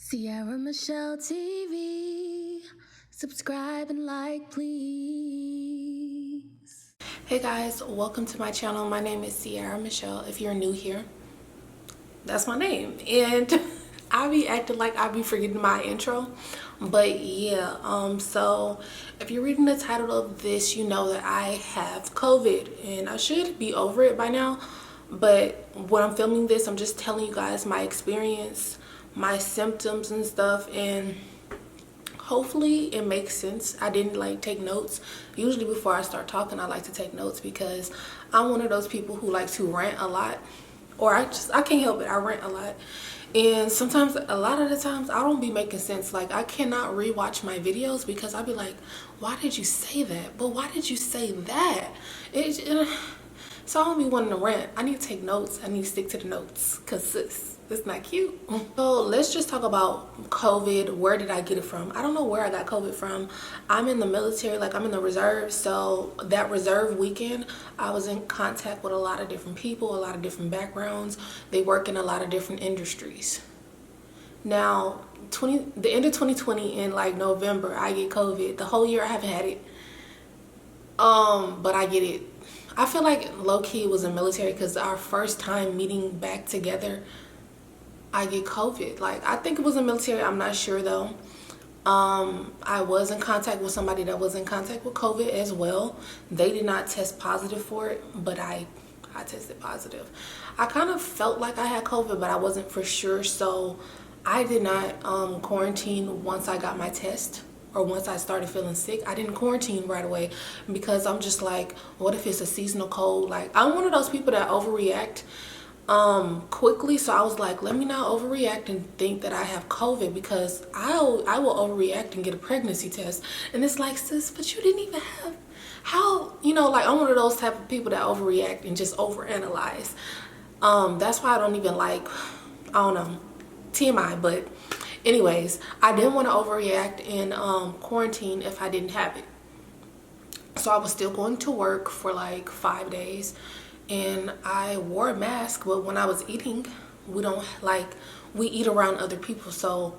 Sierra Michelle TV. Subscribe and like, please. Hey guys, welcome to my channel. My name is Sierra Michelle. If you're new here, that's my name. And I be acting like I be forgetting my intro. But yeah, so if you're reading the title of this, you know that I have COVID and I should be over it by now. But when I'm filming this, I'm just telling you guys my experience, my symptoms and stuff, and hopefully it makes sense. I didn't like take notes. Usually before I start talking, I like to take notes because I'm one of those people who like to rant a lot, or I can't help it, I rant a lot. And sometimes, a lot of the times, I don't be making sense. Like, I cannot rewatch my videos because I'll be like, why did you say that? But why did you say that? So I don't be wanting to rant. I need to take notes. I need to stick to the notes because it's not cute. So let's just talk about COVID. Where did I get it from? I don't know where I got COVID from. I'm in the military, like I'm in the reserve. So that reserve weekend, I was in contact with a lot of different people, a lot of different backgrounds. They work in a lot of different industries. Now, the end of 2020 in like November, I get COVID. The whole year I haven't had it. But I get it. I feel like low-key was in military because our first time meeting back together, I get COVID. Like, I think it was in military. I'm not sure though. I was in contact with somebody that was in contact with COVID as well. They did not test positive for it, but I tested positive. I kind of felt like I had COVID, but I wasn't for sure. So I did not quarantine once I got my test. Or once I started feeling sick. I didn't quarantine right away because I'm just like, what if it's a seasonal cold? Like, I'm one of those people that overreact quickly. So I was like, let me not overreact and think that I have COVID, because I will overreact and get a pregnancy test. And it's like, sis, but you didn't even have, how, you know, like, I'm one of those type of people that overreact and just overanalyze. That's why I don't even like, I don't know, TMI, but anyways, I didn't want to overreact in quarantine if I didn't have it. So I was still going to work for like 5 days and I wore a mask, but when I was eating, we eat around other people. So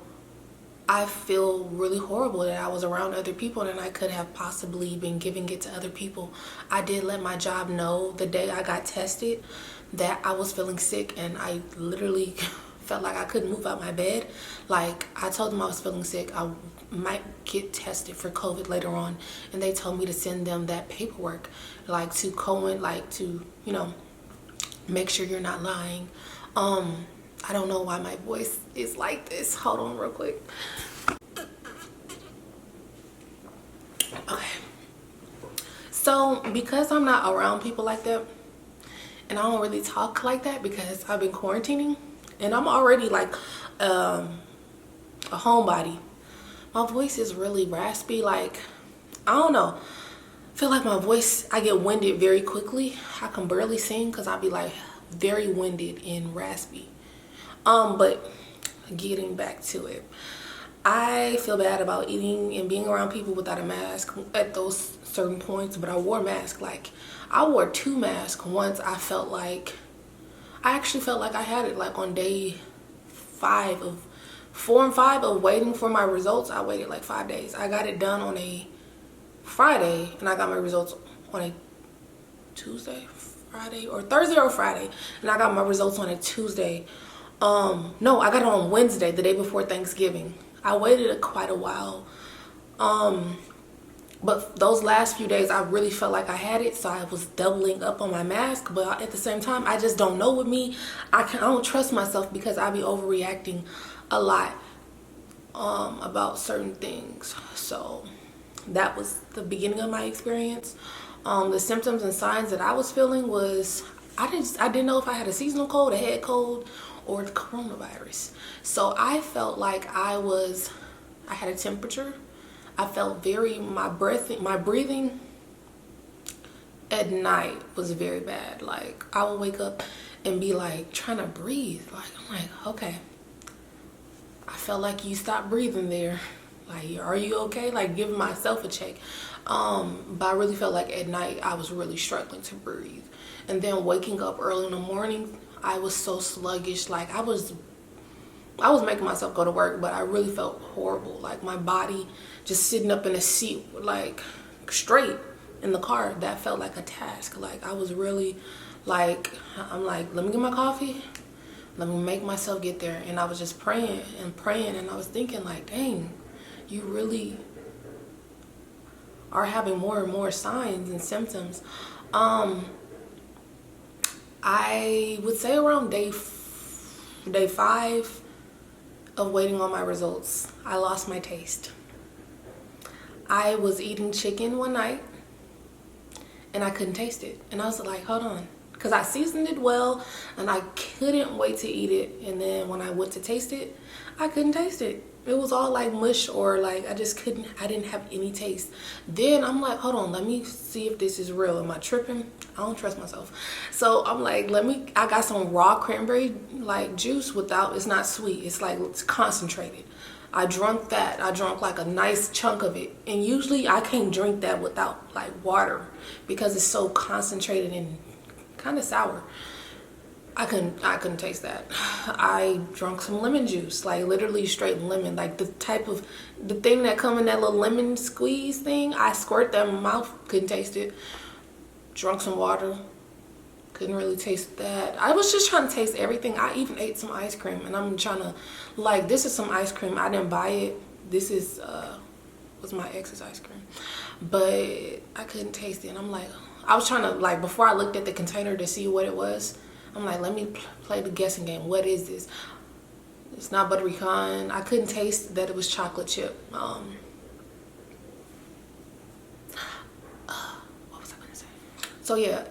I feel really horrible that I was around other people and I could have possibly been giving it to other people. I did let my job know the day I got tested that I was feeling sick, and I literally felt like I couldn't move out my bed. Like, I told them I was feeling sick. I might get tested for COVID later on, and they told me to send them that paperwork, like to you know, make sure you're not lying. I don't know why my voice is like this. Hold on real quick. Okay. So because I'm not around people like that, and I don't really talk like that because I've been quarantining, and I'm already like a homebody, my voice is really raspy. Like, I don't know, I feel like my voice, I get winded very quickly. I can barely sing because I'll be like very winded and raspy. But getting back to it, I feel bad about eating and being around people without a mask at those certain points, but I wore a mask. Like, I wore 2 masks once. I actually felt like I had it, like on day 4 and 5 of waiting for my results. I waited like 5 days. I got it done on a Friday and I got my results on a Tuesday, Friday, or Thursday or Friday, and I got my results on a Tuesday. No, I got it on Wednesday, the day before Thanksgiving. I waited quite a while. But those last few days, I really felt like I had it, so I was doubling up on my mask. But at the same time, I just don't know with me. I don't trust myself because I be overreacting a lot about certain things. So that was the beginning of my experience. The symptoms and signs that I was feeling was, I didn't know if I had a seasonal cold, a head cold, or the coronavirus. So I felt like I had a temperature. I felt my breathing at night was very bad. Like, I would wake up and be like trying to breathe. Like, I'm like, okay, I felt like you stopped breathing there. Like, are you okay? Like, giving myself a check. But I really felt like at night I was really struggling to breathe. And then waking up early in the morning, I was so sluggish. Like, I was I was making myself go to work, but I really felt horrible. Like my body just sitting up in a seat, like straight in the car, that felt like a task. Like I was really like, I'm like, let me get my coffee. Let me make myself get there. And I was just praying and praying. And I was thinking like, dang, you really are having more and more signs and symptoms. I would say around day 5 of waiting on my results, I lost my taste. I was eating chicken one night and I couldn't taste it. And I was like, hold on. Because I seasoned it well and I couldn't wait to eat it. And then when I went to taste it, I couldn't taste it. It was all like mush, or like I didn't have any taste. Then I'm like, hold on, let me see if this is real. Am I tripping? I don't trust myself. So I'm like, I got some raw cranberry like juice without, it's not sweet. It's like, it's concentrated. I drank that. I drank like a nice chunk of it. And usually I can't drink that without like water because it's so concentrated and kind of sour. I couldn't taste that. I drank some lemon juice, like literally straight lemon, like the thing that come in that little lemon squeeze thing. I squirt that in my mouth, couldn't taste it. Drunk some water, couldn't really taste that. I was just trying to taste everything. I even ate some ice cream, and I'm trying to, like, this is some ice cream. I didn't buy it. This is was my ex's ice cream, but I couldn't taste it. And I'm like, I was trying to, like, before I looked at the container to see what it was, I'm like, let me play the guessing game. What is this? It's not buttery pecan. I couldn't taste that it was chocolate chip. What was I gonna say? So yeah,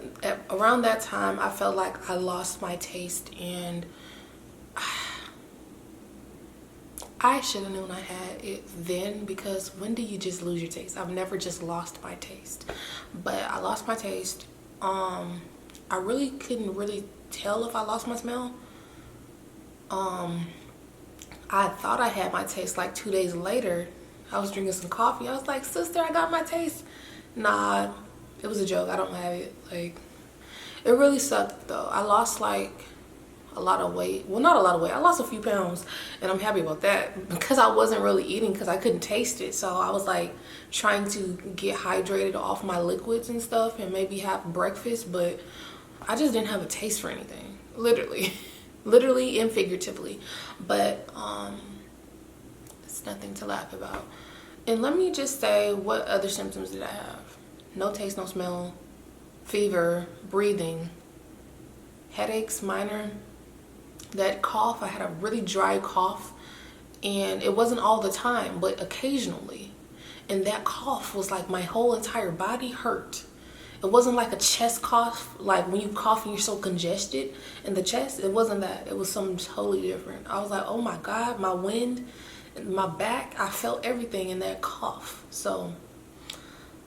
around that time, I felt like I lost my taste, and I should have known I had it then, because when do you just lose your taste? I've never just lost my taste, but I lost my taste. I really couldn't really tell if I lost my smell. I thought I had my taste like 2 days later. I was drinking some coffee. I was like, sister, I got my taste. Nah, it was a joke. I don't have it. Like, it really sucked though. I lost like a lot of weight. Well, not a lot of weight. I lost a few pounds, and I'm happy about that because I wasn't really eating because I couldn't taste it. So I was like trying to get hydrated off my liquids and stuff and maybe have breakfast, but I just didn't have a taste for anything, literally. Literally and figuratively. But it's nothing to laugh about. And let me just say, what other symptoms did I have? No taste, no smell, fever, breathing, headaches, minor. That cough, I had a really dry cough, and it wasn't all the time, but occasionally. And that cough was like my whole entire body hurt. It wasn't like a chest cough, like when you cough and you're so congested in the chest. It wasn't that. It was something totally different. I was like, oh my God, my wind, my back, I felt everything in that cough. So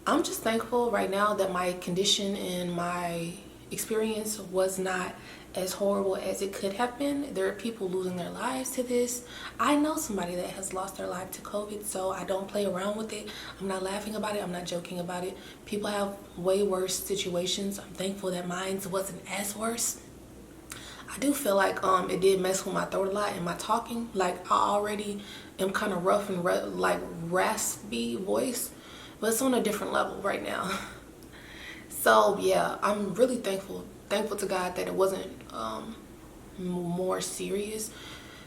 I'm just thankful right now that my condition and my experience was not as horrible as it could have been. There are people losing their lives to this. I know somebody that has lost their life to COVID, so I don't play around with it. I'm not laughing about it. I'm not joking about it. People have way worse situations. I'm thankful that mine wasn't as worse. I do feel like it did mess with my throat a lot and my talking. Like, I already am kind of rough and like raspy voice, but it's on a different level right now. So yeah, I'm really thankful to God that it wasn't more serious,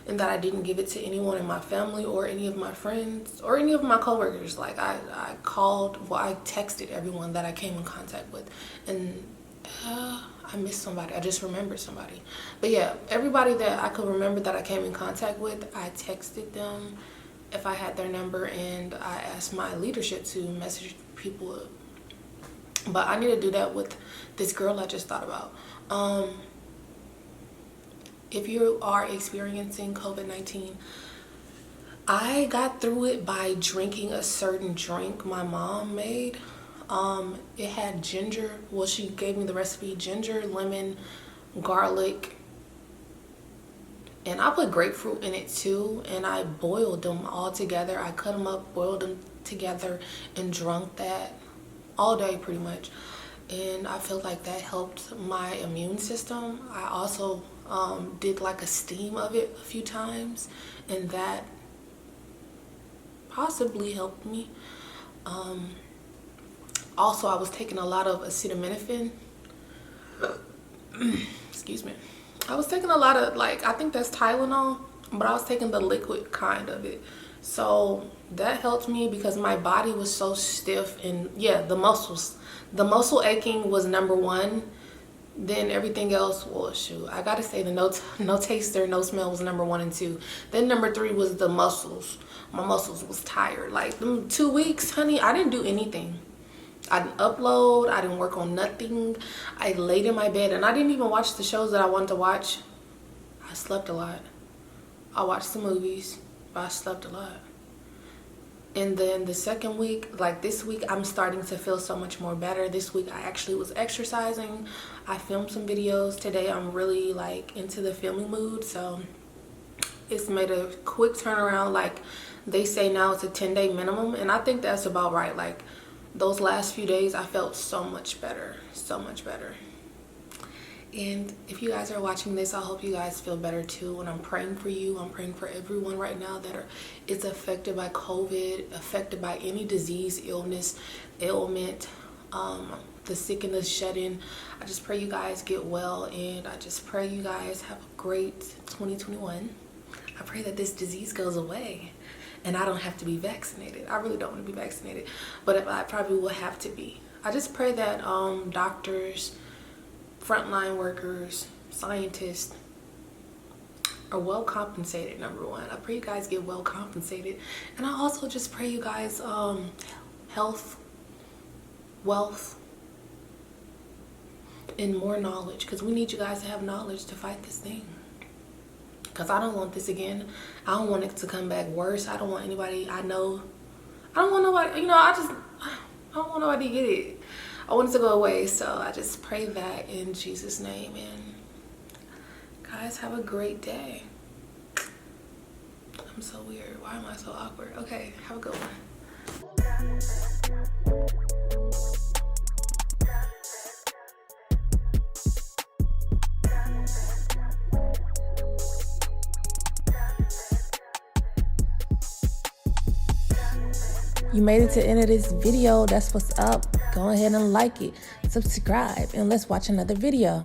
and that I didn't give it to anyone in my family or any of my friends or any of my coworkers. Like I texted everyone that I came in contact with, and I missed somebody. I just remembered somebody. But yeah, everybody that I could remember that I came in contact with, I texted them if I had their number, and I asked my leadership to message people. But I need to do that with this girl I just thought about. If you are experiencing COVID-19, I got through it by drinking a certain drink my mom made. It had ginger. Well, she gave me the recipe: ginger, lemon, garlic, and I put grapefruit in it too. And I boiled them all together. I cut them up, boiled them together, and drank that all day pretty much. And I feel like that helped my immune system. I also did like a steam of it a few times, and that possibly helped me. Also, I was taking a lot of acetaminophen. Excuse me. I was taking a lot of, like, I think that's Tylenol, but I was taking the liquid kind of it. So that helped me because my body was so stiff, and yeah, the muscle aching was number one. Then everything else, well, shoot, I gotta say the no taster, no smell was number 1 and 2. Then number 3 was the muscles. My muscles was tired. Like them 2 weeks, honey, I didn't do anything. I didn't upload, I didn't work on nothing. I laid in my bed and I didn't even watch the shows that I wanted to watch. I slept a lot. I watched the movies, but I slept a lot. And then the second week, like this week, I'm starting to feel so much more better. This week I actually was exercising. I filmed some videos. Today I'm really like into the filming mood, so it's made a quick turnaround. Like they say now it's a 10-day minimum, and I think that's about right. Like those last few days I felt so much better, so much better. And if you guys are watching this, I hope you guys feel better too. And I'm praying for you. I'm praying for everyone right now that is affected by COVID, affected by any disease, illness, ailment, the sick and the shut in. I just pray you guys get well, and I just pray you guys have a great 2021. I pray that this disease goes away and I don't have to be vaccinated. I really don't want to be vaccinated, but if I probably will have to be. I just pray that doctors, frontline workers, scientists are well compensated, number one. I pray you guys get well compensated. And I also just pray you guys health, wealth, and more knowledge, because we need you guys to have knowledge to fight this thing. Because I don't want this again. I don't want it to come back worse. I don't want anybody I know. I don't want nobody, I don't want nobody to get it. I want it to go away. So I just pray that in Jesus' name. And guys, have a great day. I'm so weird. Why am I so awkward? Okay, have a good one. You made it to the end of this video. That's what's up. Go ahead and like it, subscribe, and let's watch another video.